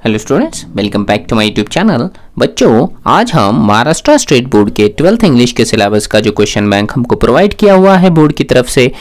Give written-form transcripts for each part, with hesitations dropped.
Hello students, welcome back to my YouTube channel. बच्चों, आज हम महाराष्ट्र स्टेट बोर्ड के 12th इंग्लिश के सिलेबस का जो क्वेश्चन बैंक हमको प्रोवाइड किया हुआ है बोर्ड की तरफ से,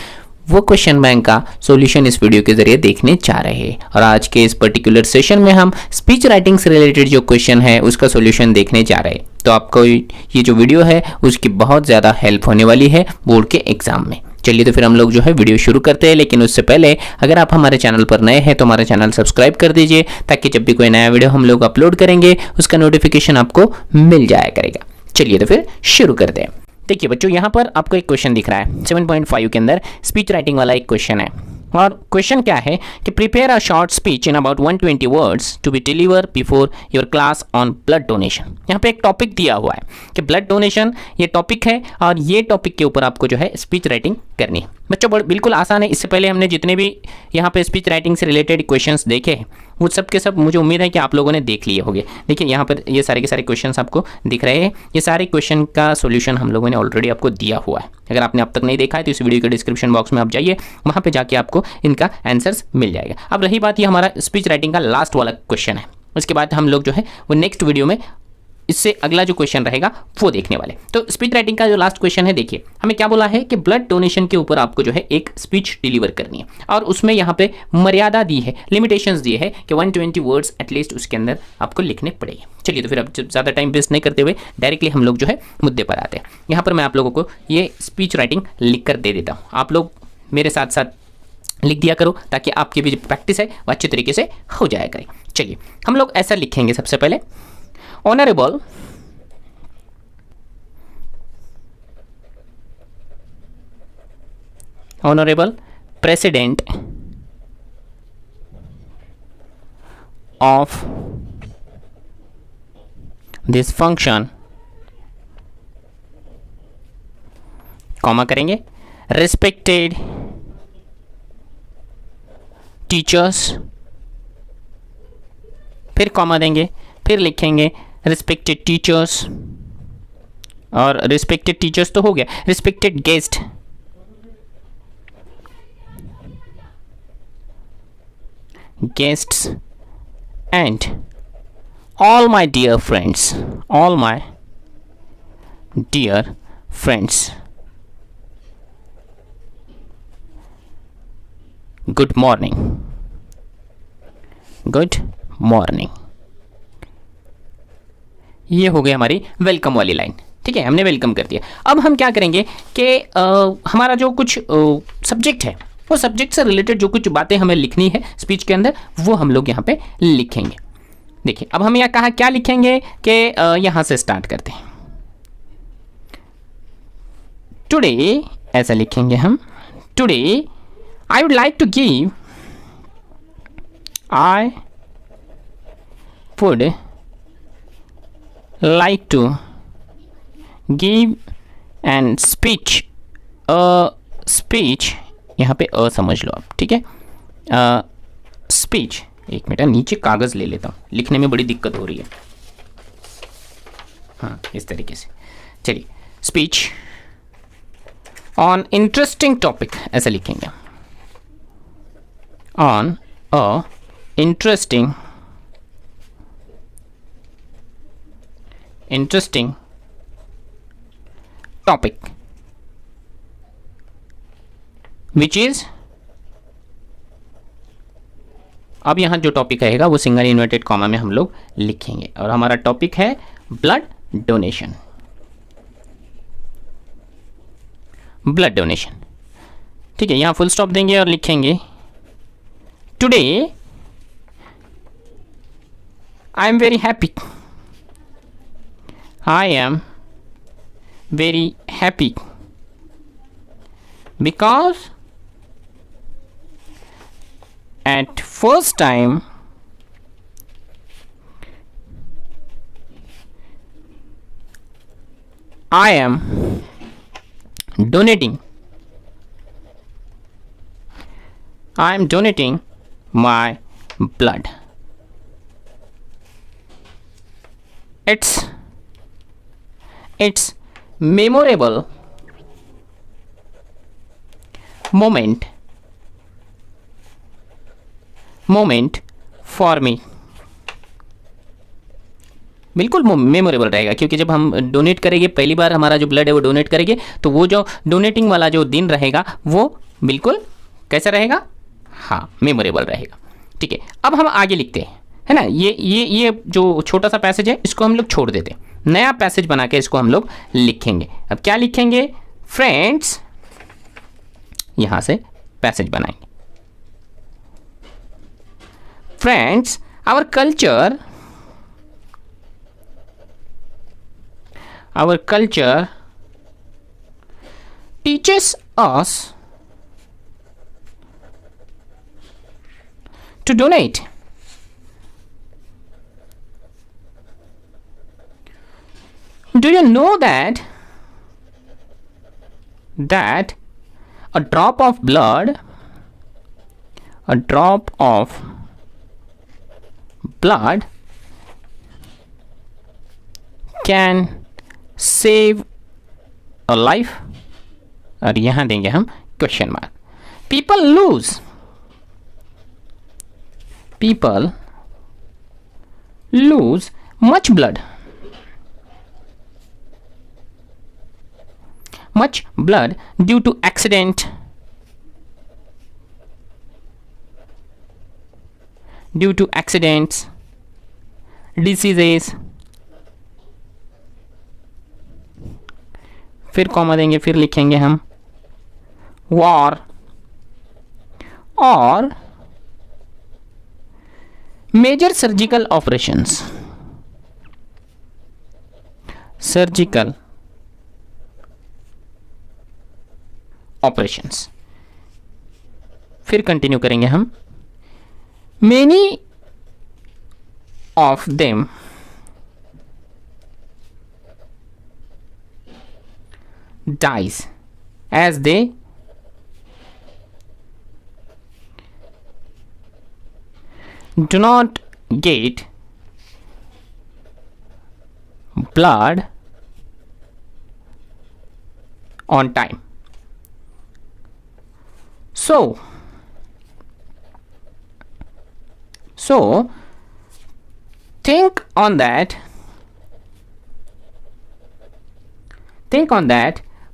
वो क्वेश्चन बैंक का सॉल्यूशन इस वीडियो के जरिए देखने जा रहे हैं। और आज के इस पर्टिकुलर सेशन में हम स्पीच राइटिंग से रिलेटेड जो क्वेश्चन है उसका सॉल्यूशन देखने जा रहे हैं। तो आपको ये जो वीडियो है उसकी बहुत ज़्यादा हेल्प होने वाली है बोर्ड के एग्जाम में। चलिए तो फिर हम लोग जो है वीडियो शुरू करते हैं, लेकिन उससे पहले अगर आप हमारे चैनल पर नए हैं तो हमारा चैनल सब्सक्राइब कर दीजिए, ताकि जब भी कोई नया वीडियो हम लोग अपलोड करेंगे उसका नोटिफिकेशन आपको मिल जाया करेगा। चलिए तो फिर शुरू करते हैं। देखिए बच्चों, यहाँ पर आपको एक क्वेश्चन दिख रहा है 7.5 के अंदर स्पीच राइटिंग वाला एक क्वेश्चन है। और क्वेश्चन क्या है कि prepare a short speech in about 120 words to be deliver before your class on blood donation. यहाँ पे एक टॉपिक दिया हुआ है कि ब्लड डोनेशन ये टॉपिक है, और ये टॉपिक के ऊपर आपको जो है स्पीच राइटिंग करनी है। बच्चों बिल्कुल आसान है। इससे पहले हमने जितने भी यहाँ पे स्पीच राइटिंग से रिलेटेड क्वेश्चंस देखे हैं वो सब के सब मुझे उम्मीद है कि आप लोगों ने देख लिए होंगे। देखिए यहाँ पर ये सारे के सारे क्वेश्चंस आपको दिख रहे हैं। ये सारे क्वेश्चन का सॉल्यूशन हम लोगों ने ऑलरेडी आपको दिया हुआ है। अगर आपने अब तक नहीं देखा है तो इस वीडियो के डिस्क्रिप्शन बॉक्स में आप जाइए, वहाँ पे जाके आपको इनका आंसर्स मिल जाएगा। अब रही बात, ये हमारा स्पीच राइटिंग का लास्ट वाला क्वेश्चन है। उसके बाद हम लोग जो है वो नेक्स्ट वीडियो में इससे अगला जो क्वेश्चन रहेगा वो देखने वाले। तो स्पीच राइटिंग का जो लास्ट क्वेश्चन है, देखिए हमें क्या बोला है कि ब्लड डोनेशन के ऊपर आपको जो है एक स्पीच डिलीवर करनी है, और उसमें यहाँ पे मर्यादा दी है, लिमिटेशंस दी है कि 120 वर्ड्स एटलीस्ट उसके अंदर आपको लिखने पड़ेंगे। चलिए तो फिर अब ज़्यादा टाइम वेस्ट नहीं करते हुए डायरेक्टली हम लोग जो है मुद्दे पर आते हैं। यहाँ पर मैं आप लोगों को ये स्पीच राइटिंग लिख कर दे देता हूँ, आप लोग मेरे साथ साथ लिख दिया करो, ताकि आपकी भी जो प्रैक्टिस है वो अच्छे तरीके से हो जाया करे। चलिए हम लोग ऐसा लिखेंगे। सबसे पहले Honorable President of this function, comma करेंगे, respected teachers, फिर कॉमा देंगे, फिर लिखेंगे रिस्पेक्टेड टीचर्स, और रिस्पेक्टेड टीचर्स तो हो गया, respected guest, guests and all my dear friends, all my dear friends, good morning, good morning. ये हो गई हमारी वेलकम वाली लाइन। ठीक है, हमने वेलकम कर दिया। अब हम क्या करेंगे कि हमारा जो कुछ सब्जेक्ट है, वो सब्जेक्ट से रिलेटेड जो कुछ बातें हमें लिखनी है स्पीच के अंदर, वो हम लोग यहाँ पे लिखेंगे। देखिए अब हम यहाँ कहा क्या लिखेंगे कि यहाँ से स्टार्ट करते हैं। टुडे ऐसा लिखेंगे हम, today I would like to give, I would like to give and speech, speech, यहाँ पे समझ लो आप, ठीक है। स्पीच, एक मिनट नीचे कागज़ ले लेता हूँ, लिखने में बड़ी दिक्कत हो रही है। हाँ, इस तरीके से। चलिए, स्पीच ऑन इंटरेस्टिंग टॉपिक ऐसा लिखेंगे, on a interesting topic which is, अब यहां जो टॉपिक रहेगा वो सिंगल इन्वर्टेड कॉमा में हम लोग लिखेंगे, और हमारा टॉपिक है ब्लड डोनेशन, ब्लड डोनेशन। ठीक है, यहां फुल स्टॉप देंगे और लिखेंगे today I am very happy, I am very happy because at first time I am donating my blood. It's memorable moment for me. बिल्कुल मेमोरेबल रहेगा, क्योंकि जब हम डोनेट करेंगे, पहली बार हमारा जो ब्लड है वो डोनेट करेंगे, तो वो जो डोनेटिंग वाला जो दिन रहेगा वो बिल्कुल कैसा रहेगा, हाँ मेमोरेबल रहेगा। ठीक है, अब हम आगे लिखते हैं, है ना। ये जो छोटा सा पैसेज है इसको हम लोग छोड़ देते हैं, नया पैसेज बना के इसको हम लोग लिखेंगे। अब क्या लिखेंगे, फ्रेंड्स, यहां से पैसेज बनाएंगे। Friends, our culture teaches us to donate. Do you know that a drop of blood can save a life? और यहां देंगे हम question mark. people lose much blood due to accident, accidents, diseases, फिर comma देंगे, फिर लिखेंगे हम war और major surgical operations, फिर कंटिन्यू करेंगे हम, many of them dies as they do not get blood on time. So think on that,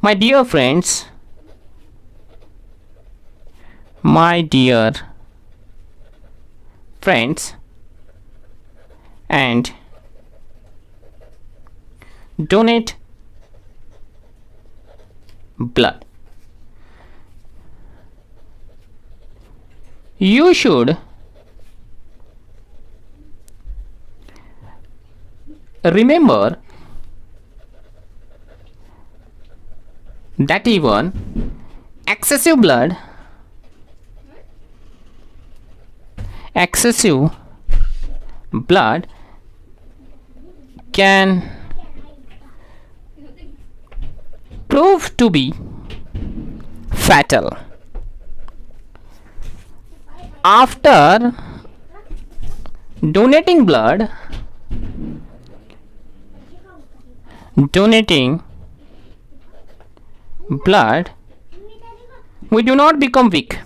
my dear friends, and donate blood. You should remember that even excessive blood can prove to be fatal. After donating blood, we do not become weak.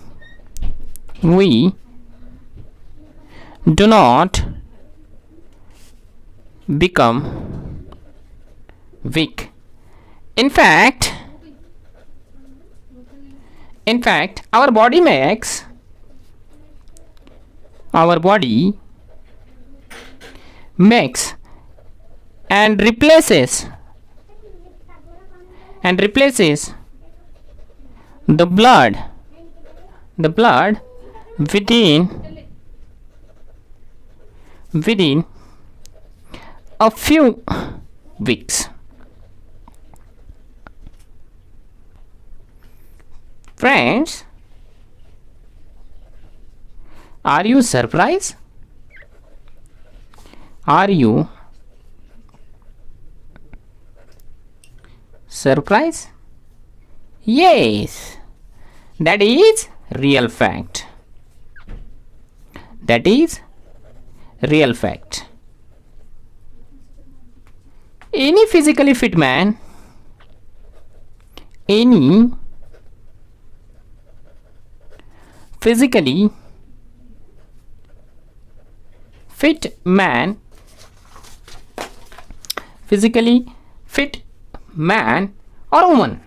In fact, our body makes and replaces the blood within a few weeks. Friends, are you surprised? Are you surprised? Yes, that is real fact. Any physically fit man, physically fit man or woman,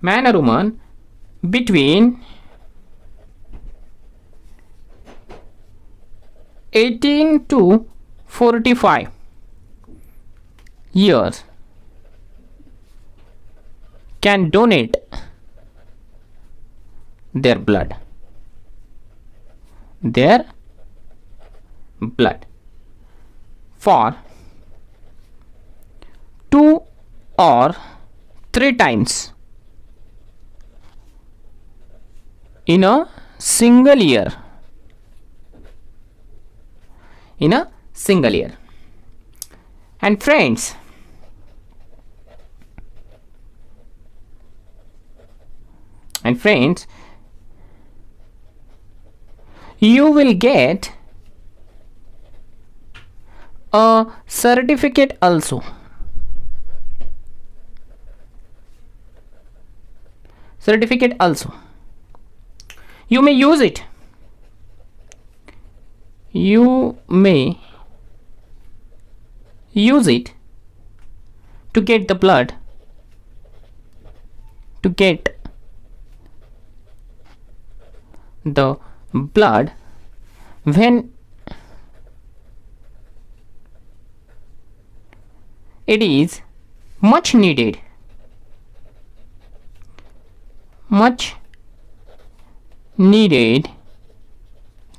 man or woman between 18 to 45 years can donate their blood for 2 or 3 times in a single year. And friends, you will get a certificate also. You may use it. To get the blood, when it is much needed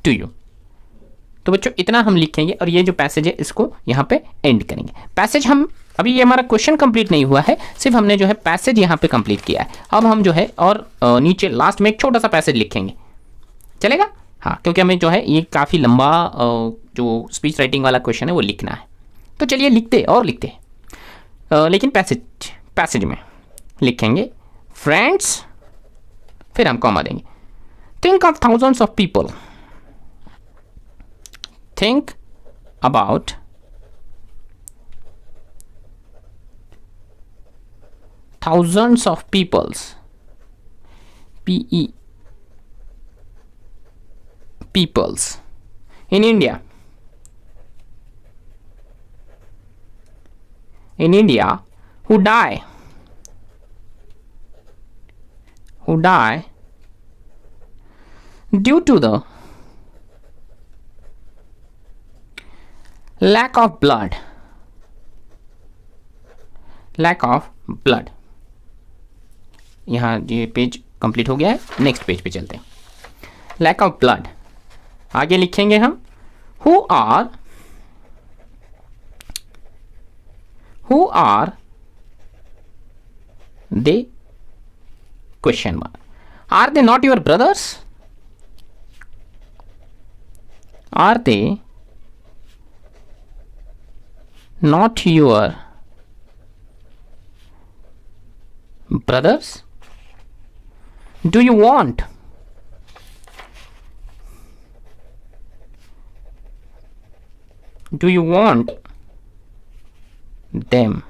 to you. तो बच्चों इतना हम लिखेंगे और ये जो passage है इसको यहाँ पे एंड करेंगे. पैसेज हम अभी, ये हमारा क्वेश्चन कंप्लीट नहीं हुआ है, सिर्फ हमने जो है पैसेज यहाँ पे कंप्लीट किया है. अब हम जो है और नीचे लास्ट में एक छोटा सा पैसेज लिखेंगे, चलेगा? हाँ, क्योंकि हमें जो है ये काफ़ी लंबा जो स्पीच राइटिंग वाला क्वेश्चन है वो लिखना है. तो चलिए लिखते लेकिन पैसेज में लिखेंगे फ्रेंड्स, फिर हम कॉमा देंगे. Think of thousands of people. Think about thousands of peoples, peoples in India. Who die due to the lack of blood. यहाँ ये पेज कंप्लीट हो गया है, नेक्स्ट पेज पे चलते हैं. लैक ऑफ ब्लड, आगे लिखेंगे हम who are they? Question mark. Are they not your brothers? Are they not your brothers? Do you want them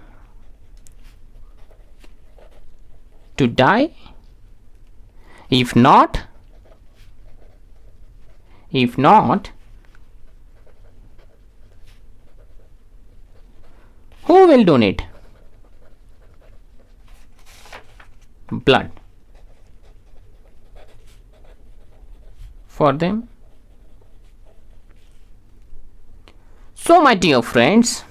to die? If not, who will donate blood for them? So my dear friends,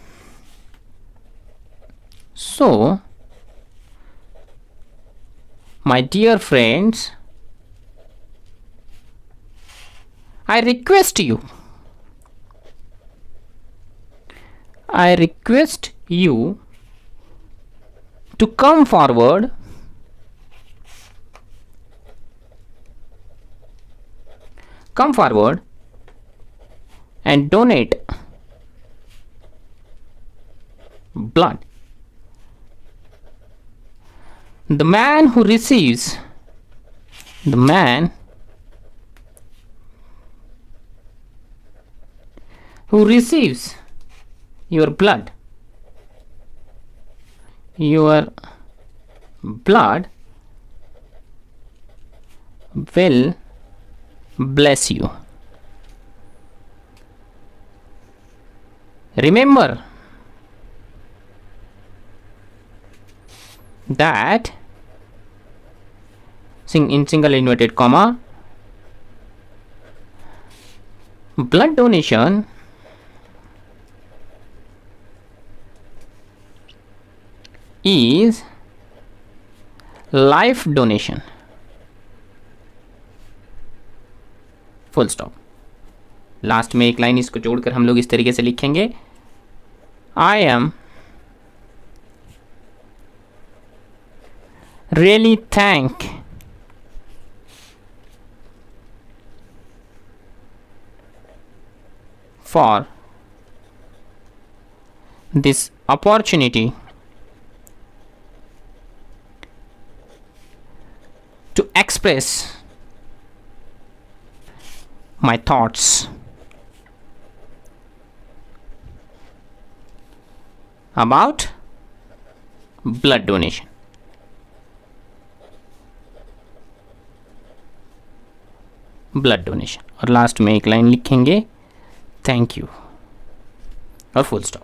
I request you to come forward and donate blood. The man who receives your blood will bless you. Remember that in single inverted comma, blood donation is life donation. Full stop. Last में एक line इसको जोड़कर हम लोग इस तरीके से लिखेंगे, I am really thank for this opportunity to express my thoughts about blood donation. Blood donation, और लास्ट में एक लाइन लिखेंगे थैंक यू और फुल स्टॉप।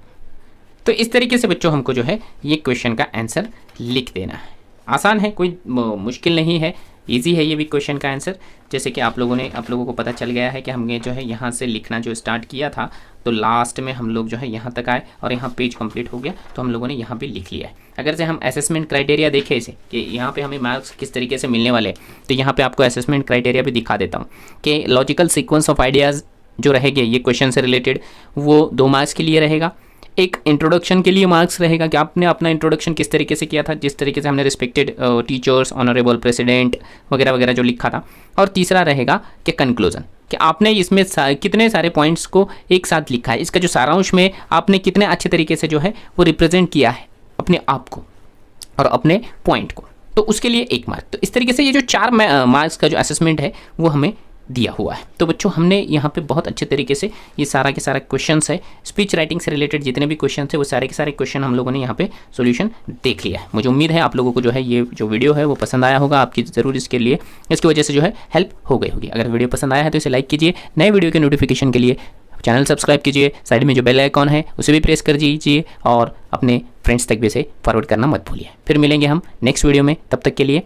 तो इस तरीके से बच्चों हमको जो है ये क्वेश्चन का आंसर लिख देना है। आसान है, कोई मुश्किल नहीं है, इजी है ये भी क्वेश्चन का आंसर। जैसे कि आप लोगों को पता चल गया है कि हमने जो है यहाँ से लिखना जो स्टार्ट किया था, तो लास्ट में हम लोग जो है यहाँ तक आए और यहाँ पेज कंप्लीट हो गया, तो हम लोगों ने यहाँ पे लिख लिया है। अगर से हम असेसमेंट क्राइटेरिया देखें इसे कि यहाँ पे हमें मार्क्स किस तरीके से मिलने वाले, तो यहाँ पे आपको असेसमेंट क्राइटेरिया भी दिखा देता हूँ कि लॉजिकल सीक्वेंस ऑफ आइडियाज़ जो रहेंगे ये क्वेश्चन से रिलेटेड, वो 2 मार्क्स के लिए रहेगा। एक इंट्रोडक्शन के लिए मार्क्स रहेगा कि आपने अपना इंट्रोडक्शन किस तरीके से किया था, जिस तरीके से हमने रिस्पेक्टेड टीचर्स, ऑनरेबल प्रेसिडेंट वगैरह वगैरह जो लिखा था। और तीसरा रहेगा कि कंक्लूजन, कि आपने इसमें कितने सारे पॉइंट्स को एक साथ लिखा है, इसका जो सारांश में आपने कितने अच्छे तरीके से जो है वो रिप्रेजेंट किया है अपने आप को और अपने पॉइंट को, तो उसके लिए 1 मार्क। तो इस तरीके से ये जो 4 मार्क्स का जो असेसमेंट है वो हमें दिया हुआ है। तो बच्चों हमने यहाँ पे बहुत अच्छे तरीके से ये सारा के सारा क्वेश्चंस है, स्पीच राइटिंग से रिलेटेड जितने भी क्वेश्चन थे वो सारे के सारे क्वेश्चन हम लोगों ने यहाँ पे सॉल्यूशन देख लिया है। मुझे उम्मीद है आप लोगों को जो है ये जो वीडियो है वो पसंद आया होगा, आपकी ज़रूर इसकी वजह से जो है हेल्प हो गई होगी। अगर वीडियो पसंद आया है तो इसे लाइक कीजिए, नए वीडियो के नोटिफिकेशन के लिए चैनल सब्सक्राइब कीजिए, साइड में जो बेल आइकॉन है उसे भी प्रेस कर दीजिए और अपने फ्रेंड्स तक भी इसे फॉरवर्ड करना मत भूलिए। फिर मिलेंगे हम नेक्स्ट वीडियो में, तब तक के लिए